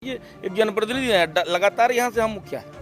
ये एक जनप्रतिनिधि है, लगातार यहाँ से हम मुखिया है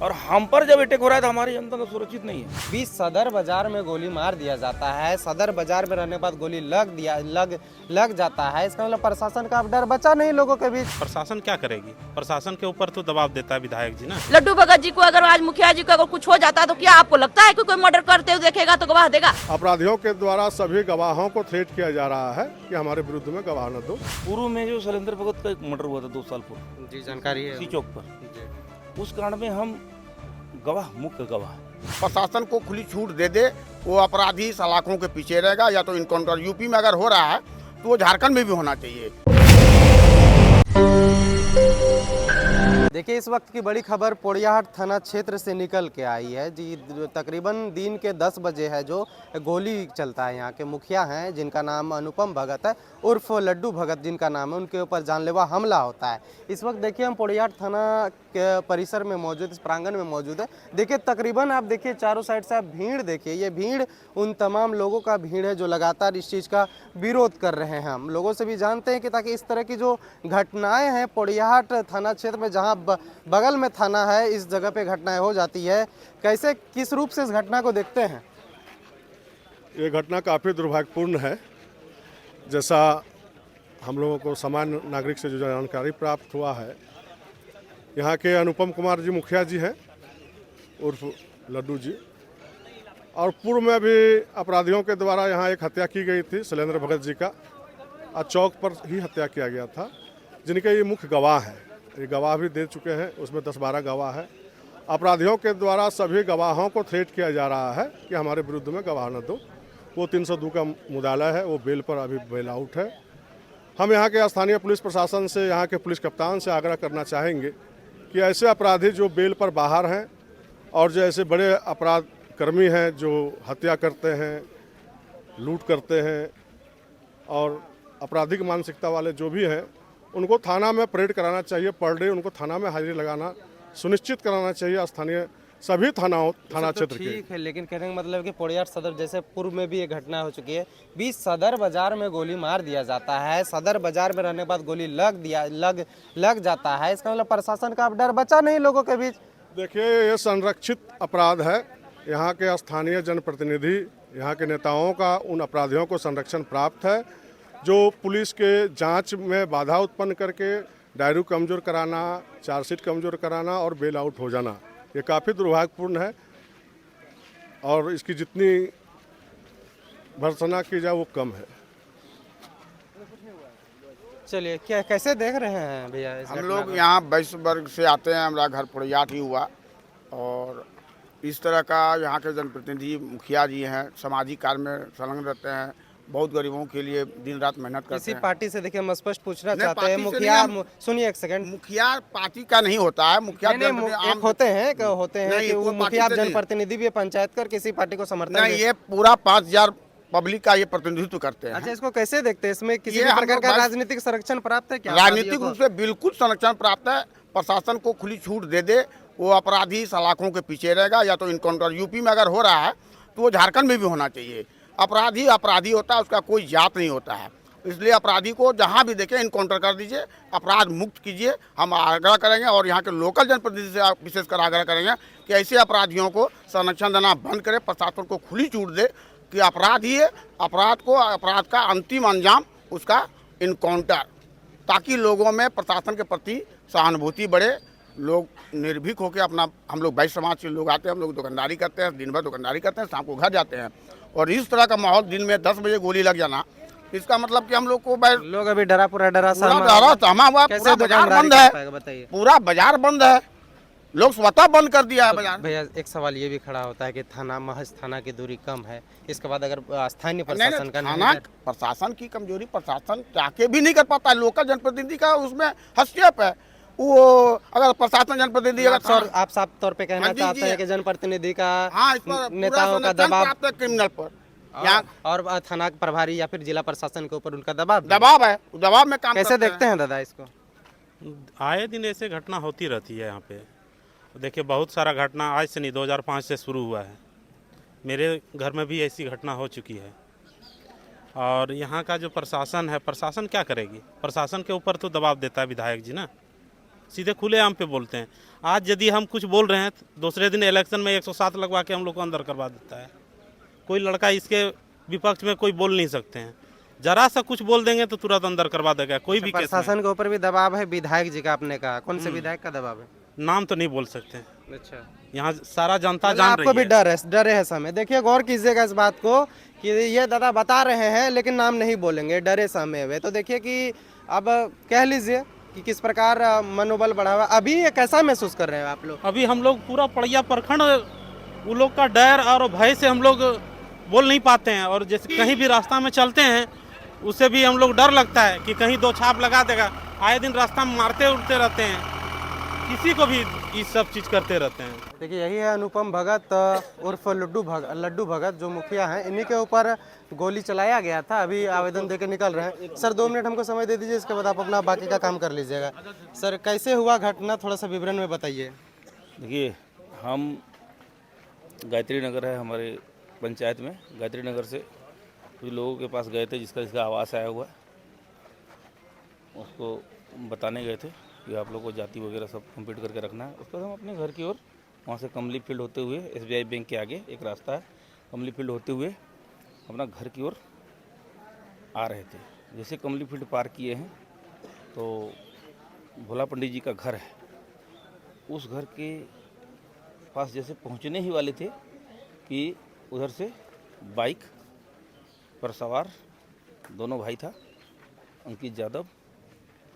और हम पर जब अटैक हो रहा है तो हमारी जनता तो सुरक्षित नहीं है। बीच सदर बाजार में गोली मार दिया जाता है। सदर बाजार में रहने के बाद गोली लग जाता है। इसका मतलब प्रशासन का अब डर बचा नहीं लोगों के बीच। प्रशासन क्या करेगी? प्रशासन के ऊपर तो दबाव देता है विधायक जी ना। लड्डू भगत जी को अगर आज मुखिया जी को अगर कुछ हो जाता तो क्या आपको लगता है कि कोई मर्डर करते हुए देखेगा तो गवाह देगा? अपराधियों के द्वारा सभी गवाहों को थ्रेट किया जा रहा है कि हमारे विरुद्ध में गवाह न दो। पूर्व में जो शैलेंद्र भगत का एक मर्डर हुआ था 2 साल पूर्व, जी जानकारी है। इसी चौक पर, उस कांड में हम गवाह, मुख्य गवाह। प्रशासन को खुली छूट दे दे, वो अपराधी सलाखों के पीछे रहेगा। या तो इनकाउंटर यूपी में अगर हो रहा है तो वो झारखंड में भी होना चाहिए। देखिए, इस वक्त की बड़ी खबर पोड़ियाहाट थाना क्षेत्र से निकल के आई है जी। तकरीबन दिन के 10 बजे है जो गोली चलता है। यहाँ के मुखिया हैं जिनका नाम अनुपम भगत है, उर्फ लड्डू भगत जिनका नाम है, उनके ऊपर जानलेवा हमला होता है। इस वक्त देखिए हम पोड़ियाहाट थाना के परिसर में मौजूद, इस प्रांगण में मौजूद है। देखिए तकरीबन आप देखिए चारों साइड से आप भीड़ देखिए, ये भीड़ उन तमाम लोगों का भीड़ है जो लगातार इस चीज़ का विरोध कर रहे हैं। हम लोगों से भी जानते हैं कि ताकि इस तरह की जो घटनाएं हैं पोड़ियाहाट थाना क्षेत्र में, जहां बगल में थाना है, इस जगह पे घटनाएं हो जाती है। कैसे, किस रूप से इस घटना को देखते हैं? ये घटना काफ़ी दुर्भाग्यपूर्ण है। जैसा हम लोगों को सामान्य नागरिक से जो जानकारी प्राप्त हुआ है, यहाँ के अनुपम कुमार जी मुखिया जी हैं उर्फ लड्डू जी, और पूर्व में भी अपराधियों के द्वारा यहाँ एक हत्या की गई थी शैलेंद्र भगत जी का, और चौक पर ही हत्या किया गया था, जिनके ये मुख्य गवाह हैं। ये गवाह भी दे चुके हैं, उसमें 10-12 गवाह है। अपराधियों के द्वारा सभी गवाहों को थ्रेट किया जा रहा है कि हमारे विरुद्ध में गवाह न दो। वो 302 का मुदाला है, वो बेल पर अभी बेल आउट है। हम यहाँ के स्थानीय पुलिस प्रशासन से, यहाँ के पुलिस कप्तान से आग्रह करना चाहेंगे कि ऐसे अपराधी जो बेल पर बाहर हैं और जो ऐसे बड़े अपराध कर्मी हैं जो हत्या करते हैं, लूट करते हैं और आपराधिक मानसिकता वाले जो भी हैं, उनको थाना में परेड कराना चाहिए। पर डे उनको थाना में हाजिरी लगाना सुनिश्चित कराना चाहिए स्थानीय सभी थाना क्षेत्र के। ठीक है, लेकिन कहने का मतलब है कि पोड़ियाहाट सदर जैसे पूर्व में भी ये घटना हो चुकी है। बीच सदर बाजार में गोली मार दिया जाता है। सदर बाजार में रहने के बाद गोली लग जाता है। इसका मतलब प्रशासन का अब डर बचा नहीं लोगों के बीच। देखिए, ये संरक्षित अपराध है। यहाँ के स्थानीय जनप्रतिनिधि, यहाँ के नेताओं का उन अपराधियों को संरक्षण प्राप्त है जो पुलिस के जांच में बाधा उत्पन्न करके डायरी कमज़ोर कराना, चार्जशीट कमज़ोर कराना और बेल आउट हो जाना, ये काफ़ी दुर्भाग्यपूर्ण है। और इसकी जितनी भर्त्सना की जाए वो कम है। चलिए, क्या कैसे देख रहे हैं भैया? हम लोग यहाँ वैश्य वर्ग से आते हैं, हमारा घर पोड़ियाहाट ही हुआ, और इस तरह का यहाँ के जनप्रतिनिधि मुखिया जी हैं, सामाजिक कार्य में संलग्न रहते हैं, बहुत गरीबों के लिए दिन रात मेहनत करते हैं। किसी पार्टी से देखिए हम स्पष्ट पूछना चाहते हैं, पार्टी से मुखिया, नहीं, सुनिए एक सेकंड। मुखिया पार्टी का नहीं होता है। मुखिया एक होते हैं कि वो मुखिया जनप्रतिनिधि भी पंचायत कर किसी पार्टी को समर्थन नहीं, ये पूरा 5000 पब्लिक का ये प्रतिनिधित्व करते हैं। अच्छा, इसको कैसे देखते हैं? इसमें किसी भी प्रकार का राजनीतिक संरक्षण प्राप्त है क्या? राजनीतिक रूप से बिल्कुल संरक्षण प्राप्त है। प्रशासन को खुली छूट दे दे, वो अपराधी सलाखों के पीछे रहेगा। या तो इनकाउंटर यूपी में अगर हो रहा है तो वो झारखंड में भी होना चाहिए। अपराधी अपराधी होता है, उसका कोई जात नहीं होता है। इसलिए अपराधी को जहां भी देखें इनकाउंटर कर दीजिए, अपराध मुक्त कीजिए। हम आग्रह करेंगे और यहाँ के लोकल जनप्रतिनिधि से विशेषकर आग्रह करेंगे कि ऐसे अपराधियों को संरक्षण देना बंद करे, प्रशासन को खुली छूट दे कि अपराध ही है, अपराध का अंतिम अंजाम उसका इनकाउंटर, ताकि लोगों में प्रशासन के प्रति सहानुभूति बढ़े। लोग निर्भीक होकर अपना, हम लोग वैश्य समाज के लोग आते हैं, हम लोग दुकानदारी करते हैं, दिन भर दुकानदारी करते हैं, शाम को घर जाते हैं, और इस तरह का माहौल, दिन में 10 बजे गोली लग जाना, इसका मतलब कि हम लोग को लोग अभी डरा सहमा हुआ। पूरा बाजार बंद है, बताइए। पूरा बाजार बंद है, लोग स्वतः बंद कर दिया है बाजार। भैया, एक सवाल ये भी खड़ा होता है कि महज थाना की दूरी कम है, इसके बाद अगर स्थानीय प्रशासन का थाना प्रशासन की कमजोरी, प्रशासन चाहके भी नहीं कर पाता है। लोकल जनप्रतिनिधि का उसमें हस्तक्षेप है। वो अगर प्रशासन जनप्रतिनिधि आप साफ तौर पे कहना चाहते हैं कि जनप्रतिनिधि का, नेताओं का दबाव क्रिमिनल पर, और थाना प्रभारी या फिर जिला प्रशासन के ऊपर उनका दबाव है, दबाव में काम कैसे देखते हैं दादा इसको? आए दिन ऐसे घटना होती रहती है यहाँ पे। देखिए, बहुत सारा घटना आज से नहीं, 2005 से शुरू हुआ है। मेरे घर में भी ऐसी घटना हो चुकी है। और यहाँ का जो प्रशासन है, प्रशासन क्या करेगी? प्रशासन के ऊपर तो दबाव देता है विधायक जी ना। सीधे खुलेआम पे बोलते हैं। आज यदि हम कुछ बोल रहे हैं तो दूसरे दिन इलेक्शन में 107 लगवा के हम लोग को अंदर करवा देता है। कोई लड़का इसके विपक्ष में कोई बोल नहीं सकते हैं, जरा सा कुछ बोल देंगे तो तुरंत अंदर करवा देगा कोई भी केस में। प्रशासन के ऊपर भी दबाव है, विधायक जी का आपने कहा, कौन से विधायक का दबाव है? नाम तो नहीं बोल सकते हैं, अच्छा, यहाँ सारा जनता मतलब जान आपको रही भी है। डरे है समय। देखिए गौर कीजिएगा इस बात को कि ये दादा बता रहे हैं लेकिन नाम नहीं बोलेंगे, डरे समय हुए। तो देखिए कि अब कह लीजिए कि किस प्रकार मनोबल बढ़ा हुआ। अभी ये कैसा महसूस कर रहे हैं आप लोग? अभी हम लोग पूरा पड़िया प्रखंड वो लोग का डर और भय से हम लोग बोल नहीं पाते हैं, और जैसे कहीं भी रास्ता में चलते हैं उससे भी हम लोग डर लगता है कि कहीं दो छाप लगा देगा। आए दिन रास्ता में मारते उड़ते रहते हैं, किसी को भी ये सब चीज़ करते रहते हैं। देखिए यही है अनुपम भगत उर्फ लड्डू भगत जो मुखिया हैं, इन्हीं के ऊपर गोली चलाया गया था। अभी आवेदन देकर निकल रहे हैं। सर 2 मिनट हमको समय दे दीजिए, इसके बाद आप अपना बाकी का काम कर लीजिएगा। सर कैसे हुआ घटना, थोड़ा सा विवरण में बताइए। देखिए हम गायत्री नगर है हमारे पंचायत में, गायत्री नगर से कुछ लोगों के पास गए थे जिसका आवास आया हुआ है, उसको बताने गए थे कि आप लोग को जाति वगैरह सब कंप्लीट करके रखना है। उसके बाद हम अपने घर की ओर वहाँ से कमली फील्ड होते हुए SBI बैंक के आगे एक रास्ता है, कमली फील्ड होते हुए अपना घर की ओर आ रहे थे। जैसे कमली फील्ड पार किए हैं तो भोला पंडित जी का घर है, उस घर के पास जैसे पहुंचने ही वाले थे कि उधर से बाइक पर सवार दोनों भाई था, अंकित यादव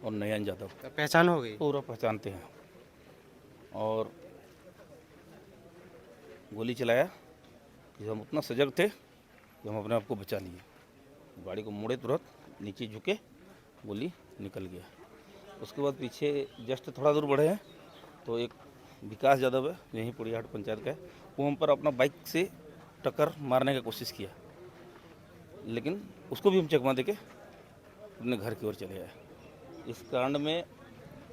और नयन यादव। पहचान हो गई? पूरा पहचानते हैं। और गोली चलाया कि हम उतना सजग थे कि हम अपने आप को बचा लिए। गाड़ी को मोड़े, तुरंत नीचे झुके, गोली निकल गया। उसके बाद पीछे जस्ट थोड़ा दूर बढ़े हैं तो एक विकास यादव है, यहीं पुड़ियाहाट पंचायत का है, वो हम पर अपना बाइक से टक्कर मारने की कोशिश किया, लेकिन उसको भी हम चकमा देके अपने घर की ओर चले आए। इस कांड में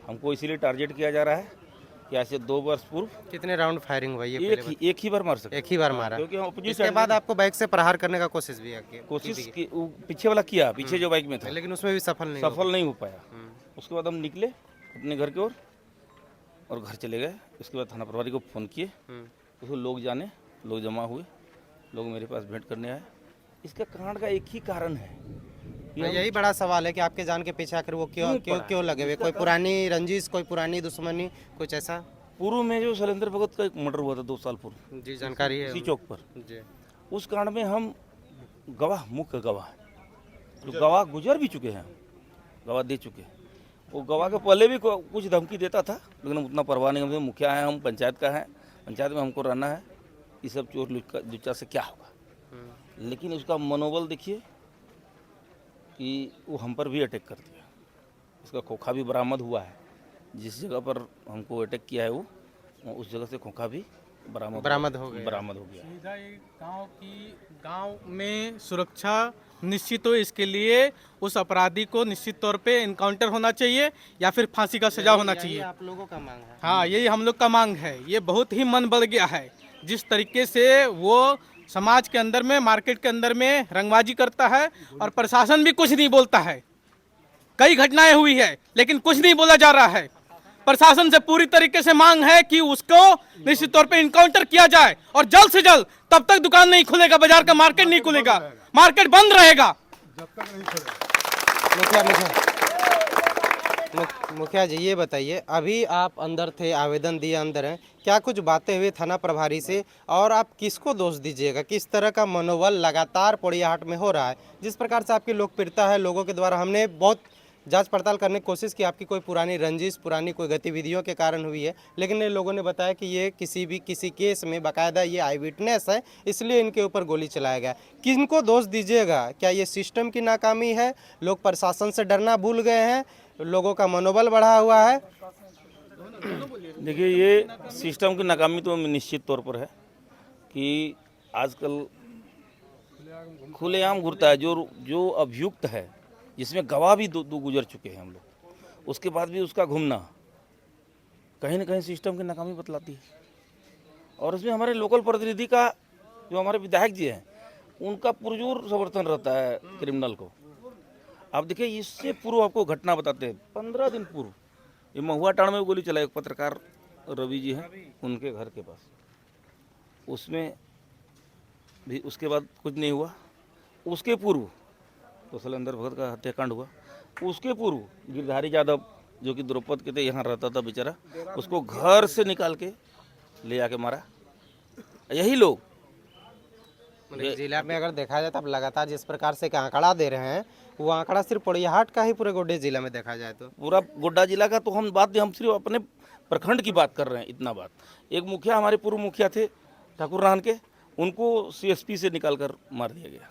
हमको इसीलिए टारगेट किया जा रहा है कि आज से 2 वर्ष पूर्व कितने राउंड फायरिंग हुई है? एक ही बार मार सकते, एक ही बार मारा, क्योंकि हम opposite इसके side बाद में आपको बाइक से प्रहार करने का कोशिश भी कोशिश की, वो पीछे वाला किया, पीछे जो बाइक में था, लेकिन उसमें भी सफल नहीं हो पाया। उसके बाद हम निकले अपने घर की ओर और घर चले गए। उसके बाद थाना प्रभारी को फ़ोन किए, उसको लोग जाने, लोग जमा हुए, लोग मेरे पास भेंट करने आए। इसका कांड का एक ही कारण है, यही बड़ा सवाल है कि आपके जान के पीछे आकर वो क्यों लगे हुए? कोई पुरानी रंजिश, कोई पुरानी दुश्मनी, कुछ ऐसा? पूर्व में जो शैलेंद्र भगत का एक मर्डर हुआ था 2 साल पूर्व, जी जानकारी है इसी चौक पर। जी। उस कांड में हम गवाह, मुख्य गवाह, जो गवाह गुजर भी चुके हैं, गवाह दे चुके हैं। वो गवाह के पहले भी कुछ धमकी देता था, लेकिन हम उतना परवाह नहीं। हम मुखिया हैं, हम पंचायत का है, पंचायत में हमको रहना है, ये सब चोर लुच्चा से क्या होगा। लेकिन उसका मनोबल देखिए कि वो हम पर भी अटैक कर दिया। उसका खोखा भी बरामद हुआ है, जिस जगह पर हमको अटैक किया है वो उस जगह से खोखा भी बरामद हो गया। गांव में सुरक्षा निश्चित हो, इसके लिए उस अपराधी को निश्चित तौर पे इनकाउंटर होना चाहिए या फिर फांसी का सजा होना चाहिए। आप लोगों का मांग है? हाँ, यही हम लोग का मांग है। ये बहुत ही मन बढ़ गया है, जिस तरीके से वो समाज के अंदर में, मार्केट के अंदर में रंगबाजी करता है और प्रशासन भी कुछ नहीं बोलता है। कई घटनाएं हुई है लेकिन कुछ नहीं बोला जा रहा है। प्रशासन से पूरी तरीके से मांग है कि उसको निश्चित तौर पे इनकाउंटर किया जाए और जल्द से जल्द। तब तक दुकान नहीं खुलेगा, बाजार का मार्केट नहीं खुलेगा, मार्केट बंद रहेगा। मुखिया जी ये बताइए, अभी आप अंदर थे, आवेदन दिए, अंदर हैं, क्या कुछ बातें हुई थाना प्रभारी से और आप किसको दोष दीजिएगा? किस तरह का मनोबल लगातार पोड़ियाहाट में हो रहा है? जिस प्रकार से आपकी लोकप्रियता है लोगों के द्वारा, हमने बहुत जांच पड़ताल करने की कोशिश की, आपकी कोई पुरानी रंजिश, पुरानी कोई गतिविधियों के कारण हुई है, लेकिन ये लोगों ने बताया कि ये किसी केस में बाकायदा ये आई विटनेस है, इसलिए इनके ऊपर गोली चलाया गया। किनको दोष दीजिएगा? क्या ये सिस्टम की नाकामी है, लोग प्रशासन से डरना भूल गए हैं, लोगों का मनोबल बढ़ा हुआ है? देखिए ये सिस्टम की नाकामी तो निश्चित तौर पर है कि आजकल खुलेआम घुरता है। जो अभियुक्त है, जिसमें गवाह भी दो गुजर चुके हैं हम लोग, उसके बाद भी उसका घूमना कहीं ना कहीं सिस्टम की नाकामी बतलाती है। और इसमें हमारे लोकल प्रतिनिधि का, जो हमारे विधायक जी हैं, उनका पुरजोर समर्थन रहता है क्रिमिनल को। आप देखिए, इससे पूर्व आपको घटना बताते हैं, 15 दिन पूर्व ये महुआ टाण में गोली चला, एक पत्रकार रवि जी हैं उनके घर के पास, उसमें भी उसके बाद कुछ नहीं हुआ। उसके पूर्व तो शैलेंद्र भगत का हत्याकांड हुआ, उसके पूर्व गिरधारी यादव जो कि द्रौपदी के थे यहाँ रहता था बेचारा, उसको घर से निकाल के ले आके मारा। यही लोग जिला में अगर देखा जाए तो अब लगातार जिस प्रकार से आंकड़ा दे रहे हैं वो आंकड़ा सिर्फ पोड़ैयाहाट का ही पूरे गोड्डा जिला में देखा जाए तो पूरा गोड्डा जिला का तो हम सिर्फ अपने प्रखंड की बात कर रहे हैं। इतना बात, एक मुखिया हमारे पूर्व मुखिया थे ठाकुर राहन के, उनको CSP से निकाल कर मार दिया गया।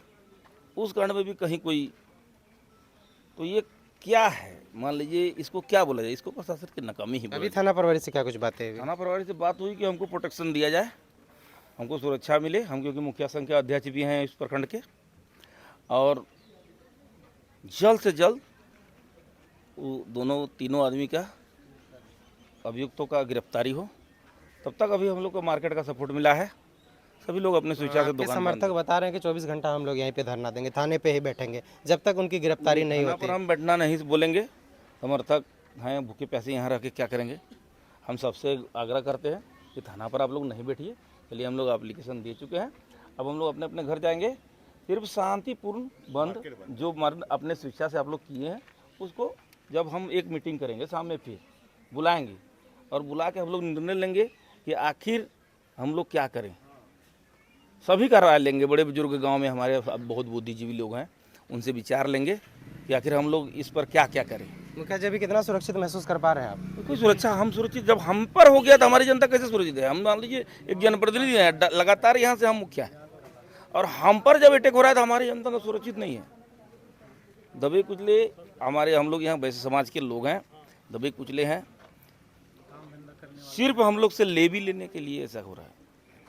उस कांड में भी कहीं कोई, तो ये क्या है, मान लीजिए इसको क्या बोला जाए, इसको प्रशासन की नाकामी ही। अभी थाना प्रभारी से क्या कुछ बातें हुई? थाना प्रभारी से बात हुई कि हमको प्रोटेक्शन दिया जाए, हमको सुरक्षा मिले, हम क्योंकि मुखिया संघ के अध्यक्ष भी हैं इस प्रखंड के, और जल्द से जल्द वो तीनों आदमी का, अभियुक्तों का गिरफ्तारी हो। तब तक अभी हम लोग को मार्केट का सपोर्ट मिला है, सभी लोग अपने स्वेच्छा से दुकान समर्थक बता रहे हैं कि 24 घंटा हम लोग यहीं पे धरना देंगे, थाने पे ही बैठेंगे जब तक उनकी गिरफ्तारी नहीं होती। पर हम बैठना नहीं बोलेंगे, समर्थक हैं भूखे प्यासे यहाँ रह के क्या करेंगे। हम सबसे आग्रह करते हैं कि थाना पर आप लोग नहीं बैठिए, चलिए हम लोग एप्लीकेशन दे चुके हैं, अब हम लोग अपने अपने घर जाएंगे। सिर्फ शांतिपूर्ण बंद जो मर्द अपने स्वेच्छा से आप लोग किए हैं उसको, जब हम एक मीटिंग करेंगे शाम में फिर बुलाएंगे और बुला के हम लोग निर्णय लेंगे कि आखिर हम लोग क्या करें। सभी का राय लेंगे, बड़े बुजुर्ग गांव में हमारे बहुत बुद्धिजीवी लोग हैं, उनसे विचार लेंगे कि आखिर हम लोग इस पर क्या क्या करें। मुखिया जी अभी कितना सुरक्षित महसूस कर पा रहे हैं आप? कोई सुरक्षा, हम सुरक्षित, जब हम पर हो गया तो हमारी जनता कैसे सुरक्षित है। हम मान लीजिए एक जनप्रतिनिधि है, लगातार यहाँ से हम मुखिया हैं, और हम पर जब अटैक हो रहा है तो हमारी जनता तो सुरक्षित नहीं है। दबे कुचले हमारे, हम लोग यहाँ वैसे समाज के लोग हैं, दबे कुचले हैं। सिर्फ हम लोग से ले भी लेने के लिए ऐसा हो रहा है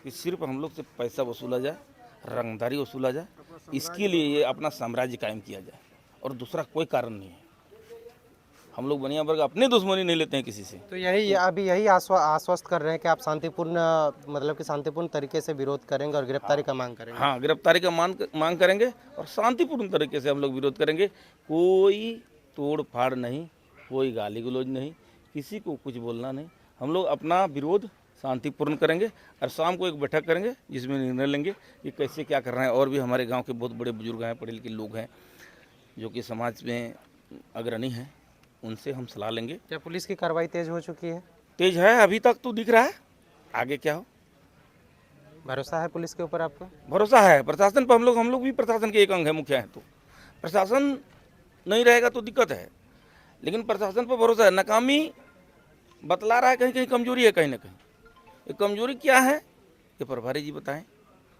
कि सिर्फ हम लोग से पैसा वसूला जाए, रंगदारी वसूला जाए, इसके लिए ये अपना साम्राज्य कायम किया जाए, और दूसरा कोई कारण नहीं है। हम लोग बनिया वर्ग अपने दुश्मनी नहीं लेते हैं किसी से। तो यही आश्वस्त कर रहे हैं कि आप शांतिपूर्ण, मतलब कि शांतिपूर्ण तरीके से विरोध करेंगे और गिरफ्तारी का मांग करेंगे। हाँ, गिरफ्तारी का मांग करेंगे और शांतिपूर्ण तरीके से हम लोग विरोध करेंगे। कोई तोड़ फाड़ नहीं, कोई गाली गलौज नहीं, किसी को कुछ बोलना नहीं। हम लोग अपना विरोध शांतिपूर्ण करेंगे और शाम को एक बैठक करेंगे जिसमें निर्णय लेंगे कि कैसे क्या करना है। और भी हमारे गांव के बहुत बड़े बुजुर्ग हैं, पढ़े लिखे लोग हैं, जो कि समाज में अग्रणी हैं, उनसे हम सलाह लेंगे। क्या पुलिस की कार्रवाई तेज हो चुकी है? तेज है, अभी तक तो दिख रहा है, आगे क्या हो। भरोसा है पुलिस के ऊपर आपको? भरोसा है प्रशासन पर। हम लोग भी प्रशासन के एक अंग है, मुखिया है, तो प्रशासन नहीं रहेगा तो दिक्कत है, लेकिन प्रशासन पर भरोसा है। नाकामी बतला रहा है, कहीं कहीं कमजोरी है, कहीं ना कहीं। ये कमजोरी क्या है ये प्रभारी जी बताएं,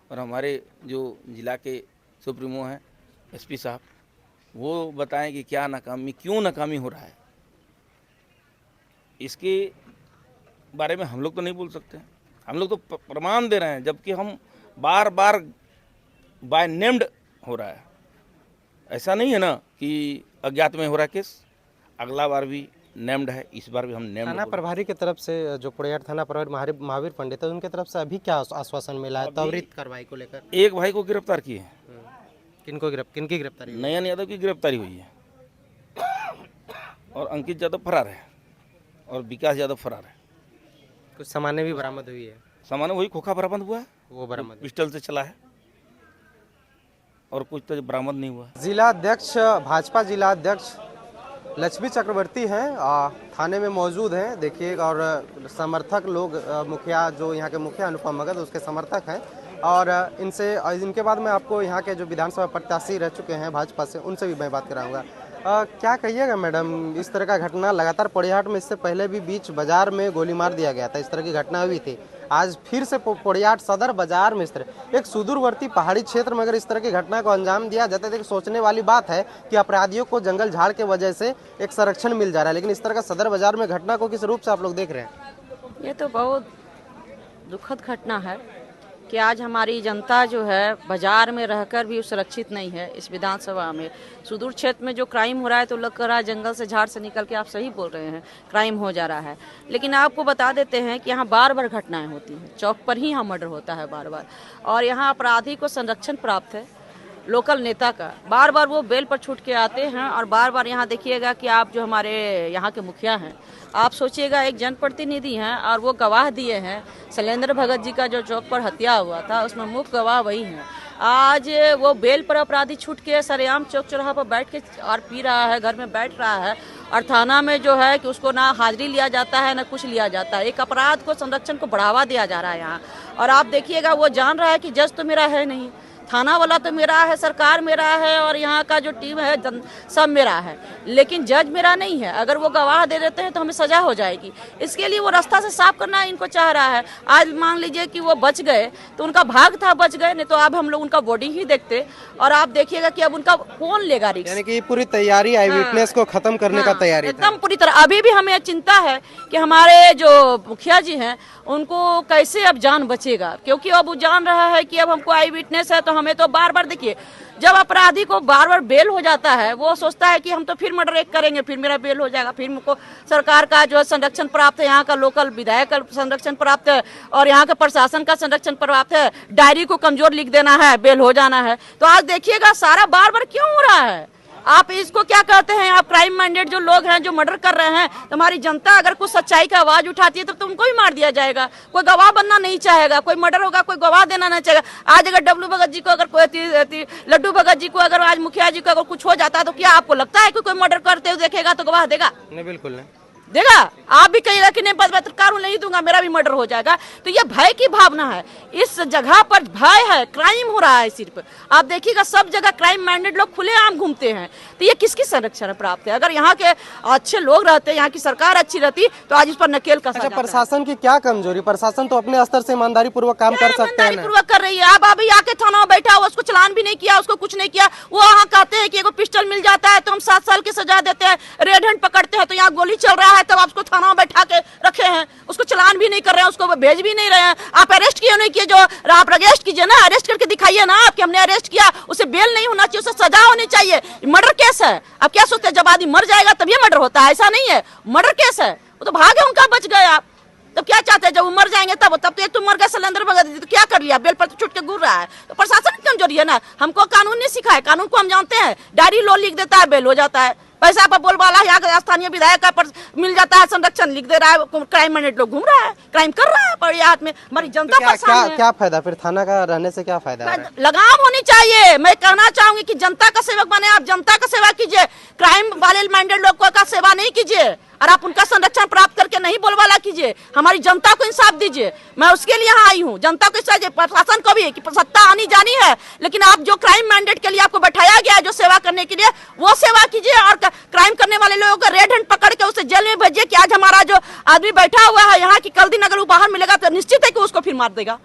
और हमारे जो जिला के सुप्रीमो हैं SP साहब, वो बताएं कि क्या नाकामी, क्यों नाकामी हो रहा है। इसके बारे में हम लोग तो नहीं बोल सकते हैं, हम लोग तो प्रमाण दे रहे हैं, जबकि हम बार बार बाय नेम्ड हो रहा है। ऐसा नहीं है ना कि अज्ञात में हो रहा है केस, अगला बार भी नेम्ड है, इस बार भी हम नेम्ड। थाना प्रभारी की तरफ से, जो पोड़ैयाहाट थाना प्रभारी महावीर पंडित है, उनकी तरफ से अभी क्या आश्वासन मिला है त्वरित कार्रवाई को लेकर? एक भाई को गिरफ्तार किए हैं। किनकी गिरफ्तारी? नयन यादव की गिरफ्तारी हुई है, और अंकित यादव फरार है, और विकास यादव फरार है। कुछ सामान्य भी बरामद हुई है? सामान वही खोखा बरामद हुआ है, वो बरामद पिस्टल से चला है, और कुछ तो बरामद नहीं हुआ। जिला अध्यक्ष, भाजपा जिला अध्यक्ष लक्ष्मी चक्रवर्ती हैं, थाने में मौजूद हैं, देखिए, और समर्थक लोग, मुखिया जो यहाँ के मुखिया अनुपम भगत उसके समर्थक हैं, और इनके बाद में आपको यहाँ के जो विधानसभा प्रत्याशी रह चुके हैं भाजपा से, उनसे भी मैं बात कराऊंगा। क्या कहिएगा मैडम, इस तरह का घटना लगातार पोड़ैयाहाट में, इससे पहले भी बीच बाजार में गोली मार दिया गया था, इस तरह की घटना हुई थी, आज फिर से पोड़ैयाहाट सदर बाजार में इस तरह एक सुदूरवर्ती पहाड़ी क्षेत्र में अगर इस तरह की घटना को अंजाम दिया जाता है तो सोचने वाली बात है कि अपराधियों को जंगल झाड़ के वजह से एक संरक्षण मिल जा रहा है, लेकिन इस तरह का सदर बाजार में घटना को किस रूप से आप लोग देख रहे हैं? ये तो बहुत दुखद घटना है कि आज हमारी जनता जो है बाजार में रहकर भी सुरक्षित नहीं है। इस विधानसभा में सुदूर क्षेत्र में जो क्राइम हो रहा है तो लग रहा है जंगल से झाड़ से निकल के, आप सही बोल रहे हैं, क्राइम हो जा रहा है। लेकिन आपको बता देते हैं कि यहाँ बार बार घटनाएं होती हैं, चौक पर ही यहाँ मर्डर होता है बार बार, और यहाँ अपराधी को संरक्षण प्राप्त है। लोकल नेता का। बार बार वो बेल पर छूट के आते हैं और बार बार यहाँ देखिएगा कि आप जो हमारे यहाँ के मुखिया हैं, आप सोचिएगा एक जनप्रतिनिधि हैं और वो गवाह दिए हैं। शैलेंद्र भगत जी का जो चौक पर हत्या हुआ था उसमें मुख्य गवाह वही हैं। आज वो बेल पर अपराधी छूट के सरेआम चौक चौराहा पर बैठ के और पी रहा है, घर में बैठ रहा है, और थाना में जो है कि उसको ना हाजिरी लिया जाता है ना कुछ लिया जाता है। एक अपराध को, संरक्षण को बढ़ावा दिया जा रहा है यहाँ। और आप देखिएगा वो जान रहा है कि जज तो मेरा है नहीं, थाना वाला तो मेरा है, सरकार मेरा है और यहाँ का जो टीम है सब मेरा है, लेकिन जज मेरा नहीं है। अगर वो गवाह दे देते हैं तो हमें सजा हो जाएगी। इसके लिए वो रास्ता से साफ करना इनको चाह रहा है। आज मान लीजिए कि वो बच गए तो उनका भाग था, बच गए, नहीं तो अब हम लोग उनका बॉडी ही देखते। और आप देखिएगा कि अब उनका कौन लेगा रिस्क। यानी कि पूरी तैयारी आई विटनेस को खत्म करने का तैयारी था। एकदम पूरी तरह। अभी भी हमें चिंता है कि हमारे जो मुखिया जी हैं उनको कैसे अब जान बचेगा, क्योंकि अब वो जान रहा है कि अब हमको आई विटनेस है तो हमें तो बार बार देखिए, जब अपराधी को बार बार बेल हो जाता है वो सोचता है कि हम तो फिर मर्डर एक करेंगे, फिर मेरा बेल हो जाएगा, फिर मुझको सरकार का जो है संरक्षण प्राप्त है, यहाँ का लोकल विधायक का संरक्षण प्राप्त है और यहाँ का प्रशासन का संरक्षण प्राप्त है, डायरी को कमजोर लिख देना है, बेल हो जाना है। तो आज देखिएगा सारा बार बार क्यों हो रहा है। आप इसको क्या कहते हैं, आप क्राइम माइंडेड जो लोग हैं जो मर्डर कर रहे हैं, तो हमारी जनता अगर कुछ सच्चाई का आवाज उठाती है तो उनको ही मार दिया जाएगा। कोई गवाह बनना नहीं चाहेगा, कोई मर्डर होगा कोई गवाह देना नहीं चाहेगा। आज अगर डब्लू भगत जी को, अगर कोई लड्डू भगत जी को, अगर आज मुखिया जी को अगर कुछ हो जाता है तो क्या आपको लगता है कि कोई मर्डर करते हुए देखेगा तो गवाह देगा? नहीं, बिल्कुल नहीं देगा। आप भी कहिएगा कि नहीं पत्रकार हूं नहीं दूंगा, मेरा भी मर्डर हो जाएगा। तो ये भय की भावना है, इस जगह पर भय है, क्राइम हो रहा है सिर्फ। आप देखिएगा सब जगह क्राइम माइंडेड लोग खुलेआम घूमते हैं, तो ये किसकी संरक्षण प्राप्त है? अगर यहाँ के अच्छे लोग रहते, यहाँ की सरकार अच्छी रहती तो आज इस पर नकेल का। अच्छा, प्रशासन की क्या कमजोरी? प्रशासन तो अपने स्तर से ईमानदारी पूर्वक काम कर सकते हैं, पूर्वक कर रही है। अब अभी आके थाना में बैठा हुआ, उसको चलान भी नहीं किया, उसको कुछ नहीं किया। वो वहाँ कहते हैं कि एगो पिस्टल मिल जाता है तो हम 7 साल की सजा देते हैं, रेड हैंड पकड़ते हैं, तो यहाँ गोली चल रहा है तब आप उसको थाना में बैठा के रखे हैं, उसको चलान भी नहीं कर रहे हैं, उसको भेज भी नहीं रहे हैं। आप अरेस्ट किए नहीं किए, जो आप अरेस्ट कीजिए ना, अरेस्ट करके दिखाइए ना आप कि हमने अरेस्ट किया, उसे बेल नहीं होना चाहिए, उसे सजा होनी चाहिए। मर्डर केस है। अब क्या सोचते हैं जब आदमी मर जाएगा तब ये मर्डर होता है? ऐसा नहीं है, मर्डर केस है। वो तो भागे, उनका बच गए आप। तो क्या चाहते हैं जब वो मर जाएंगे तब एक तो मर गए शैलेंद्र भगत जी, तो क्या कर लिया? बेल पर तो छूट के घूर रहा है। तो प्रशासन की कमजोरी है ना। हमको कानून नहीं सिखाए, कानून को हम जानते हैं। डायरी लो लिख देता है, बेल हो जाता है। पैसा पर बोलबाला यहाँ का स्थानीय विधायक का पर मिल जाता है, संरक्षण लिख दे रहा है। क्राइम माइंडेड लोग घूम रहा है, क्राइम कर रहा है बड़ी हाथ में। हमारी जनता परेशान है। क्या फायदा फिर थाना का रहने से? क्या फायदा? लगाम होनी चाहिए। मैं कहना चाहूंगी कि जनता का सेवक बने, आप जनता का सेवा कीजिए, क्राइम वाले माइंडेड लोग का सेवा नहीं कीजिए और आप उनका संरक्षण प्राप्त करके नहीं बोलबाला कीजिए। हमारी जनता को इंसाफ दीजिए, मैं उसके लिए यहाँ आई हूँ। जनता को इंसाफ, प्रशासन को भी कि सत्ता आनी जानी है, लेकिन आप जो क्राइम माइंडेड के लिए आपको बैठाया गया है जो सेवा करने के लिए, वो सेवा कीजिए। और क्राइम करने वाले लोगों को रेड हैंड पकड़ के उसे जेल में भेजिए कि आज हमारा जो आदमी बैठा हुआ है यहाँ की, कल दिन अगर वो बाहर मिलेगा तो निश्चित है कि उसको फिर मार देगा।